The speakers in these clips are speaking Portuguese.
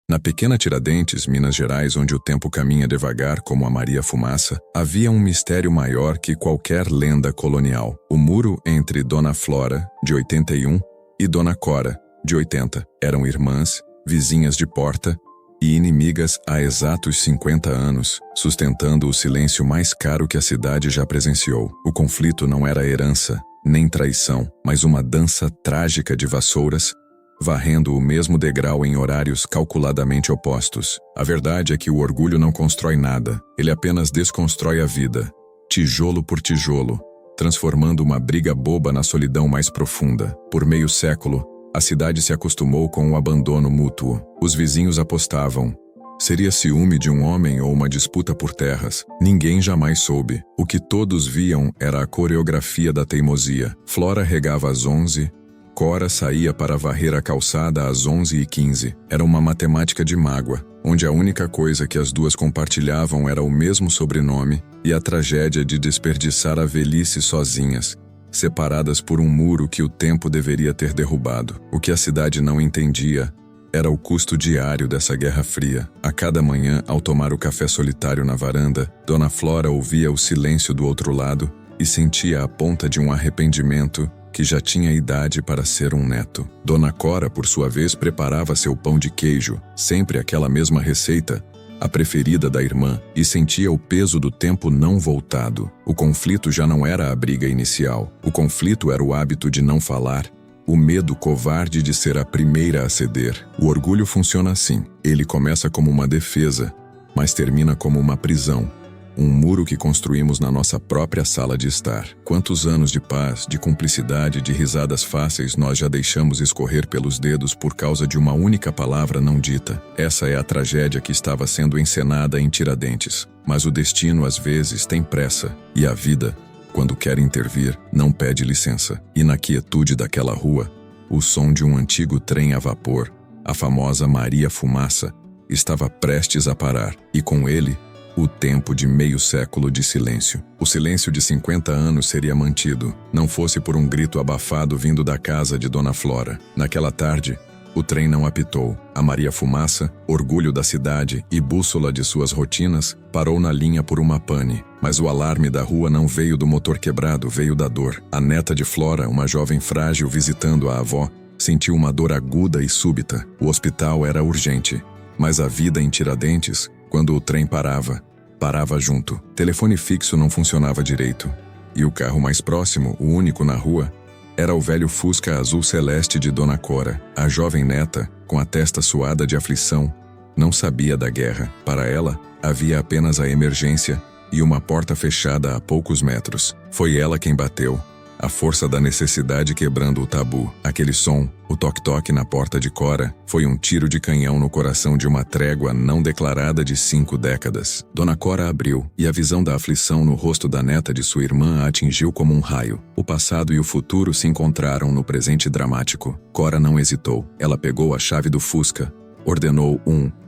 Na pequena Tiradentes, Minas Gerais, onde o tempo caminha devagar como a Maria Fumaça, havia um mistério maior que qualquer lenda colonial. O muro entre Dona Flora, de 81, e Dona Cora, de 80, eram irmãs, vizinhas de porta e inimigas há exatos 50 anos, sustentando o silêncio mais caro que a cidade já presenciou. O conflito não era herança, nem traição, mas uma dança trágica de vassouras, varrendo o mesmo degrau em horários calculadamente opostos. A verdade é que o orgulho não constrói nada, ele apenas desconstrói a vida, tijolo por tijolo, transformando uma briga boba na solidão mais profunda. Por meio século, a cidade se acostumou com o abandono mútuo. Os vizinhos apostavam. Seria ciúme de um homem ou uma disputa por terras? Ninguém jamais soube. O que todos viam era a coreografia da teimosia. Flora regava às 11, Cora saía para varrer a calçada às 11h15. Era uma matemática de mágoa, onde a única coisa que as duas compartilhavam era o mesmo sobrenome e a tragédia de desperdiçar a velhice sozinhas, separadas por um muro que o tempo deveria ter derrubado. O que a cidade não entendia era o custo diário dessa guerra fria. A cada manhã, ao tomar o café solitário na varanda, Dona Flora ouvia o silêncio do outro lado e sentia a ponta de um arrependimento que já tinha idade para ser um neto. Dona Cora, por sua vez, preparava seu pão de queijo, sempre aquela mesma receita, a preferida da irmã, e sentia o peso do tempo não voltado. O conflito já não era a briga inicial. O conflito era o hábito de não falar, o medo covarde de ser a primeira a ceder. O orgulho funciona assim. Ele começa como uma defesa, mas termina como uma prisão. Um muro que construímos na nossa própria sala de estar. Quantos anos de paz, de cumplicidade, de risadas fáceis nós já deixamos escorrer pelos dedos por causa de uma única palavra não dita. Essa é a tragédia que estava sendo encenada em Tiradentes. Mas o destino às vezes tem pressa, e a vida, quando quer intervir, não pede licença. E na quietude daquela rua, o som de um antigo trem a vapor, a famosa Maria Fumaça, estava prestes a parar, e com ele, o tempo de meio século de silêncio. O silêncio de 50 anos seria mantido, não fosse por um grito abafado vindo da casa de Dona Flora. Naquela tarde, o trem não apitou. A Maria Fumaça, orgulho da cidade e bússola de suas rotinas, parou na linha por uma pane. Mas o alarme da rua não veio do motor quebrado, veio da dor. A neta de Flora, uma jovem frágil visitando a avó, sentiu uma dor aguda e súbita. O hospital era urgente, mas a vida em Tiradentes, quando o trem parava junto. Telefone fixo não funcionava direito. E o carro mais próximo, o único na rua, era o velho Fusca azul celeste de Dona Cora. A jovem neta, com a testa suada de aflição, não sabia da guerra. Para ela, havia apenas a emergência e uma porta fechada a poucos metros. Foi ela quem bateu, a força da necessidade quebrando o tabu. Aquele som, o toque-toque na porta de Cora, foi um tiro de canhão no coração de uma trégua não declarada de 5 décadas. Dona Cora abriu, e a visão da aflição no rosto da neta de sua irmã a atingiu como um raio. O passado e o futuro se encontraram no presente dramático. Cora não hesitou. Ela pegou a chave do Fusca, ordenou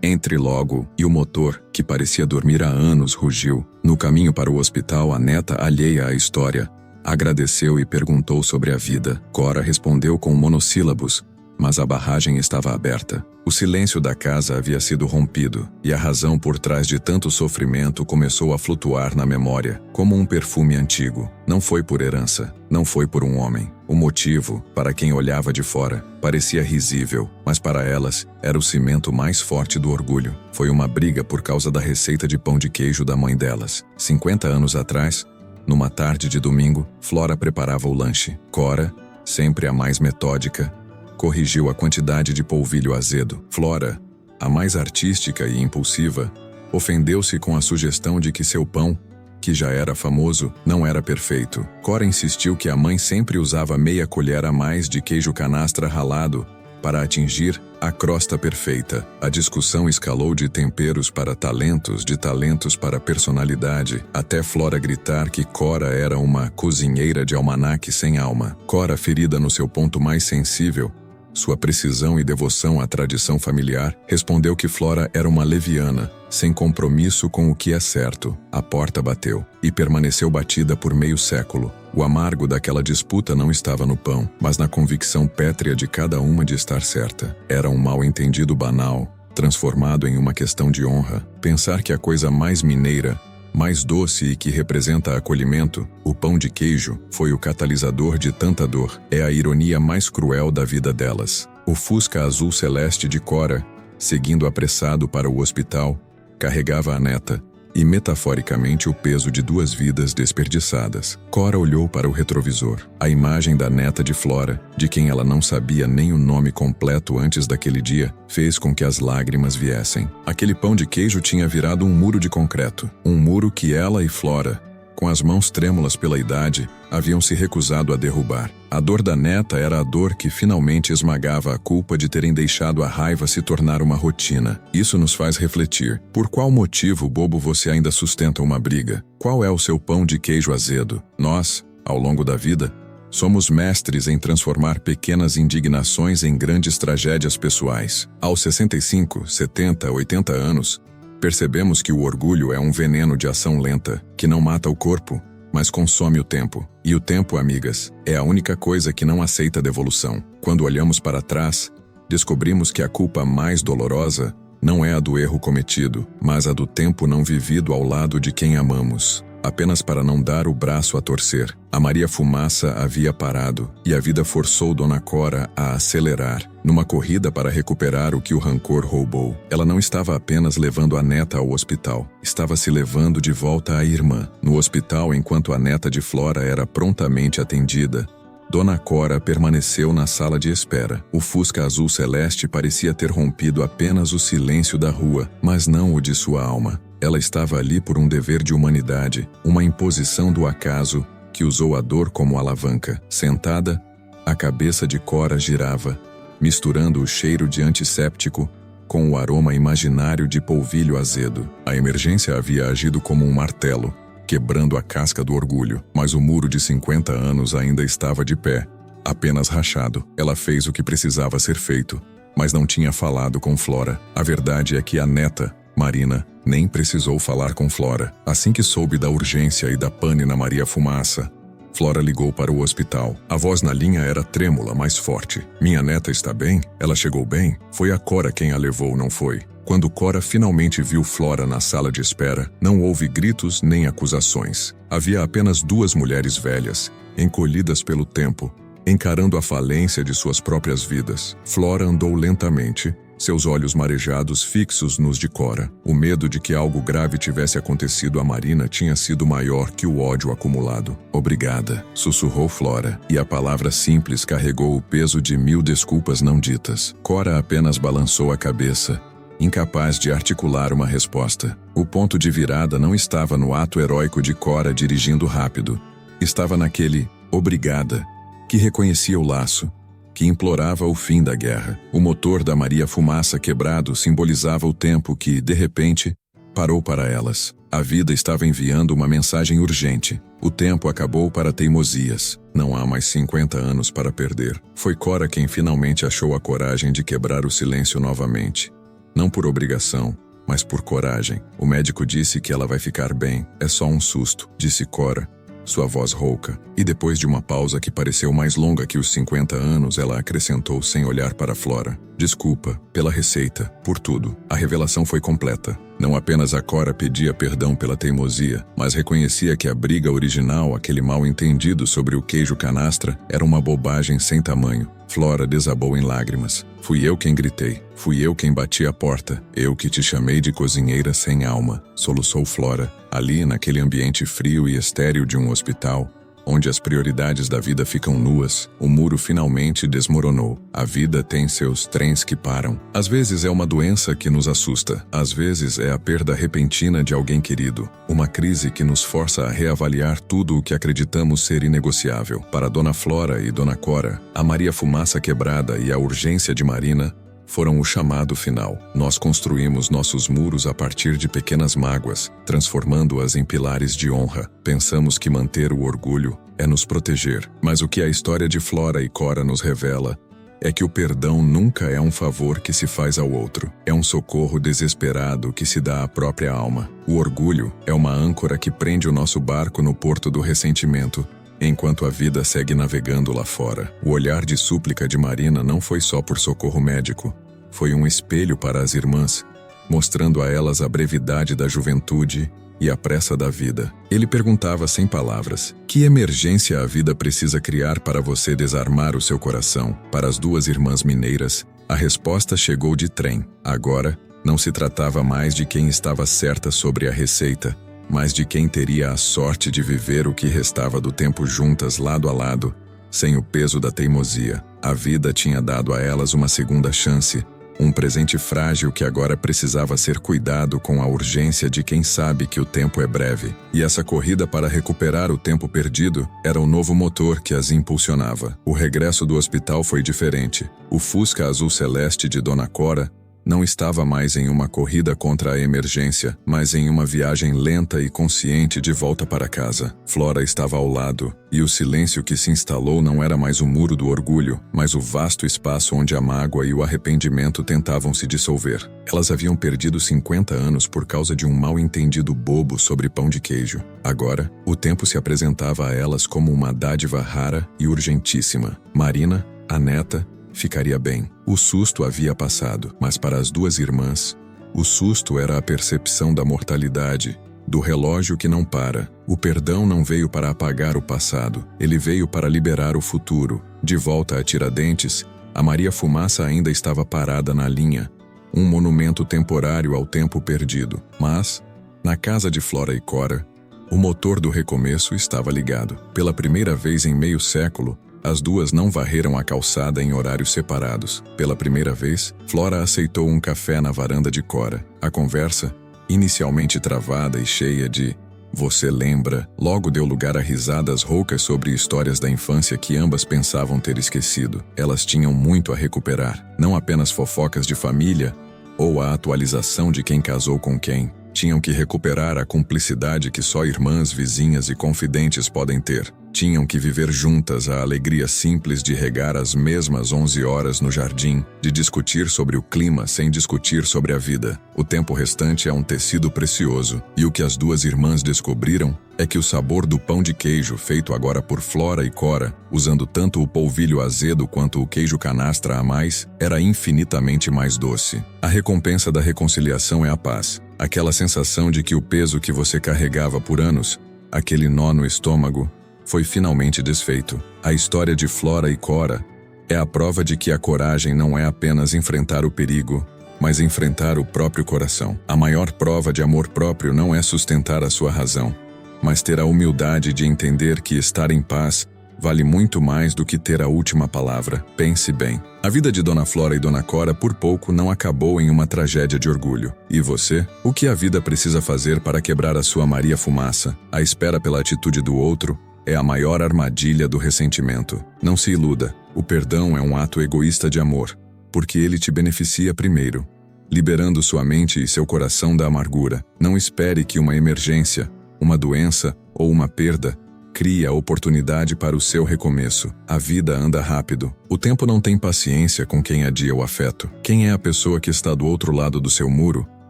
entre logo, e o motor, que parecia dormir há anos, rugiu. No caminho para o hospital, a neta, alheia à história, agradeceu e perguntou sobre a vida. Cora respondeu com monossílabos, mas a barragem estava aberta. O silêncio da casa havia sido rompido, e a razão por trás de tanto sofrimento começou a flutuar na memória, como um perfume antigo. Não foi por herança, não foi por um homem. O motivo, para quem olhava de fora, parecia risível, mas para elas, era o cimento mais forte do orgulho. Foi uma briga por causa da receita de pão de queijo da mãe delas. 50 anos atrás, numa tarde de domingo, Flora preparava o lanche. Cora, sempre a mais metódica, corrigiu a quantidade de polvilho azedo. Flora, a mais artística e impulsiva, ofendeu-se com a sugestão de que seu pão, que já era famoso, não era perfeito. Cora insistiu que a mãe sempre usava meia colher a mais de queijo canastra ralado para atingir a crosta perfeita. A discussão escalou de temperos para talentos, de talentos para personalidade, até Flora gritar que Cora era uma cozinheira de almanaque sem alma. Cora, ferida no seu ponto mais sensível, sua precisão e devoção à tradição familiar, respondeu que Flora era uma leviana, sem compromisso com o que é certo. A porta bateu, e permaneceu batida por meio século. O amargo daquela disputa não estava no pão, mas na convicção pétrea de cada uma de estar certa. Era um mal-entendido banal, transformado em uma questão de honra. Pensar que a coisa mais mineira, mais doce e que representa acolhimento, o pão de queijo, foi o catalisador de tanta dor, é a ironia mais cruel da vida delas. O Fusca azul celeste de Cora, seguindo apressado para o hospital, carregava a neta, e metaforicamente o peso de 2 vidas desperdiçadas. Cora olhou para o retrovisor. A imagem da neta de Flora, de quem ela não sabia nem o nome completo antes daquele dia, fez com que as lágrimas viessem. Aquele pão de queijo tinha virado um muro de concreto. Um muro que ela e Flora, com as mãos trêmulas pela idade, haviam se recusado a derrubar. A dor da neta era a dor que finalmente esmagava a culpa de terem deixado a raiva se tornar uma rotina. Isso nos faz refletir. Por qual motivo, bobo, você ainda sustenta uma briga? Qual é o seu pão de queijo azedo? Nós, ao longo da vida, somos mestres em transformar pequenas indignações em grandes tragédias pessoais. Aos 65, 70, 80 anos, percebemos que o orgulho é um veneno de ação lenta, que não mata o corpo, mas consome o tempo. E o tempo, amigas, é a única coisa que não aceita devolução. Quando olhamos para trás, descobrimos que a culpa mais dolorosa não é a do erro cometido, mas a do tempo não vivido ao lado de quem amamos, apenas para não dar o braço a torcer. A Maria Fumaça havia parado, e a vida forçou Dona Cora a acelerar, numa corrida para recuperar o que o rancor roubou. Ela não estava apenas levando a neta ao hospital, estava se levando de volta a irmã. No hospital, enquanto a neta de Flora era prontamente atendida, Dona Cora permaneceu na sala de espera. O Fusca azul celeste parecia ter rompido apenas o silêncio da rua, mas não o de sua alma. Ela estava ali por um dever de humanidade, uma imposição do acaso que usou a dor como alavanca. Sentada, a cabeça de Cora girava, misturando o cheiro de antisséptico com o aroma imaginário de polvilho azedo. A emergência havia agido como um martelo, quebrando a casca do orgulho, mas o muro de 50 anos ainda estava de pé, apenas rachado. Ela fez o que precisava ser feito, mas não tinha falado com Flora. A verdade é que a neta, Marina, nem precisou falar com Flora. Assim que soube da urgência e da pane na Maria Fumaça, Flora ligou para o hospital. A voz na linha era trêmula, mas forte. Minha neta está bem? Ela chegou bem? Foi a Cora quem a levou, não foi? Quando Cora finalmente viu Flora na sala de espera, não houve gritos nem acusações. Havia apenas 2 mulheres velhas, encolhidas pelo tempo, encarando a falência de suas próprias vidas. Flora andou lentamente, seus olhos marejados fixos nos de Cora. O medo de que algo grave tivesse acontecido a Marina tinha sido maior que o ódio acumulado. Obrigada, sussurrou Flora, e a palavra simples carregou o peso de 1000 desculpas não ditas. Cora apenas balançou a cabeça, incapaz de articular uma resposta. O ponto de virada não estava no ato heróico de Cora dirigindo rápido. Estava naquele "obrigada", que reconhecia o laço, que implorava o fim da guerra. O motor da Maria Fumaça quebrado simbolizava o tempo que, de repente, parou para elas. A vida estava enviando uma mensagem urgente. O tempo acabou para teimosias. Não há mais 50 anos para perder. Foi Cora quem finalmente achou a coragem de quebrar o silêncio novamente. Não por obrigação, mas por coragem. O médico disse que ela vai ficar bem. É só um susto, disse Cora, sua voz rouca. E depois de uma pausa que pareceu mais longa que os 50 anos, ela acrescentou sem olhar para Flora: desculpa, pela receita, por tudo. A revelação foi completa. Não apenas a Cora pedia perdão pela teimosia, mas reconhecia que a briga original, aquele mal-entendido sobre o queijo canastra, era uma bobagem sem tamanho. Flora desabou em lágrimas. Fui eu quem gritei. Fui eu quem bati a porta. Eu que te chamei de cozinheira sem alma, soluçou Flora. Ali, naquele ambiente frio e estéril de um hospital, onde as prioridades da vida ficam nuas, o muro finalmente desmoronou. A vida tem seus trens que param. Às vezes é uma doença que nos assusta. Às vezes é a perda repentina de alguém querido. Uma crise que nos força a reavaliar tudo o que acreditamos ser inegociável. Para Dona Flora e Dona Cora, a Maria Fumaça quebrada e a urgência de Marina foram o chamado final. Nós construímos nossos muros a partir de pequenas mágoas, transformando-as em pilares de honra. Pensamos que manter o orgulho é nos proteger. Mas o que a história de Flora e Cora nos revela é que o perdão nunca é um favor que se faz ao outro. É um socorro desesperado que se dá à própria alma. O orgulho é uma âncora que prende o nosso barco no porto do ressentimento, enquanto a vida segue navegando lá fora. O olhar de súplica de Marina não foi só por socorro médico, Foi um espelho para as irmãs, mostrando a elas a brevidade da juventude e a pressa da vida. Ele perguntava sem palavras: que emergência a vida precisa criar para você desarmar o seu coração? Para as duas irmãs mineiras, a resposta chegou de trem. Agora, não se tratava mais de quem estava certa sobre a receita, mas de quem teria a sorte de viver o que restava do tempo juntas lado a lado, sem o peso da teimosia. A vida tinha dado a elas uma segunda chance, um presente frágil que agora precisava ser cuidado com a urgência de quem sabe que o tempo é breve. E essa corrida para recuperar o tempo perdido era o novo motor que as impulsionava. O regresso do hospital foi diferente. O Fusca azul celeste de Dona Cora não estava mais em uma corrida contra a emergência, mas em uma viagem lenta e consciente de volta para casa. Flora estava ao lado, e o silêncio que se instalou não era mais o muro do orgulho, mas o vasto espaço onde a mágoa e o arrependimento tentavam se dissolver. Elas haviam perdido 50 anos por causa de um mal-entendido bobo sobre pão de queijo. Agora, o tempo se apresentava a elas como uma dádiva rara e urgentíssima. Marina, a neta, ficaria bem. O susto havia passado, mas para as duas irmãs, o susto era a percepção da mortalidade, do relógio que não para. O perdão não veio para apagar o passado, ele veio para liberar o futuro. De volta a Tiradentes, a Maria Fumaça ainda estava parada na linha, um monumento temporário ao tempo perdido. Mas, na casa de Flora e Cora, o motor do recomeço estava ligado. Pela primeira vez em meio século, as duas não varreram a calçada em horários separados. Pela primeira vez, Flora aceitou um café na varanda de Cora. A conversa, inicialmente travada e cheia de "você lembra", logo deu lugar a risadas roucas sobre histórias da infância que ambas pensavam ter esquecido. Elas tinham muito a recuperar, não apenas fofocas de família ou a atualização de quem casou com quem. Tinham que recuperar a cumplicidade que só irmãs, vizinhas e confidentes podem ter. Tinham que viver juntas a alegria simples de regar as mesmas 11 horas no jardim, de discutir sobre o clima sem discutir sobre a vida. O tempo restante é um tecido precioso, e o que as duas irmãs descobriram é que o sabor do pão de queijo feito agora por Flora e Cora, usando tanto o polvilho azedo quanto o queijo canastra a mais, era infinitamente mais doce. A recompensa da reconciliação é a paz. Aquela sensação de que o peso que você carregava por anos, aquele nó no estômago, foi finalmente desfeito. A história de Flora e Cora é a prova de que a coragem não é apenas enfrentar o perigo, mas enfrentar o próprio coração. A maior prova de amor próprio não é sustentar a sua razão, mas ter a humildade de entender que estar em paz vale muito mais do que ter a última palavra. Pense bem. A vida de Dona Flora e Dona Cora por pouco não acabou em uma tragédia de orgulho. E você? O que a vida precisa fazer para quebrar a sua Maria Fumaça? A espera pela atitude do outro é a maior armadilha do ressentimento. Não se iluda. O perdão é um ato egoísta de amor, porque ele te beneficia primeiro, liberando sua mente e seu coração da amargura. Não espere que uma emergência, uma doença ou uma perda crie a oportunidade para o seu recomeço. A vida anda rápido. O tempo não tem paciência com quem adia o afeto. Quem é a pessoa que está do outro lado do seu muro,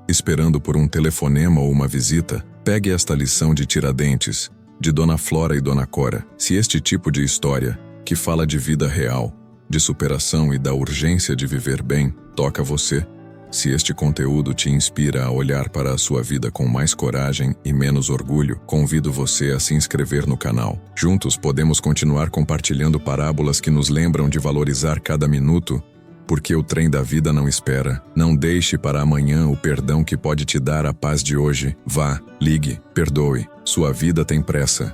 esperando por um telefonema ou uma visita? Pegue esta lição de Tiradentes, de Dona Flora e Dona Cora. Se este tipo de história, que fala de vida real, de superação e da urgência de viver bem, toca você, se este conteúdo te inspira a olhar para a sua vida com mais coragem e menos orgulho, convido você a se inscrever no canal. Juntos podemos continuar compartilhando parábolas que nos lembram de valorizar cada minuto, porque o trem da vida não espera. Não deixe para amanhã o perdão que pode te dar a paz de hoje. Vá, ligue, perdoe. Sua vida tem pressa.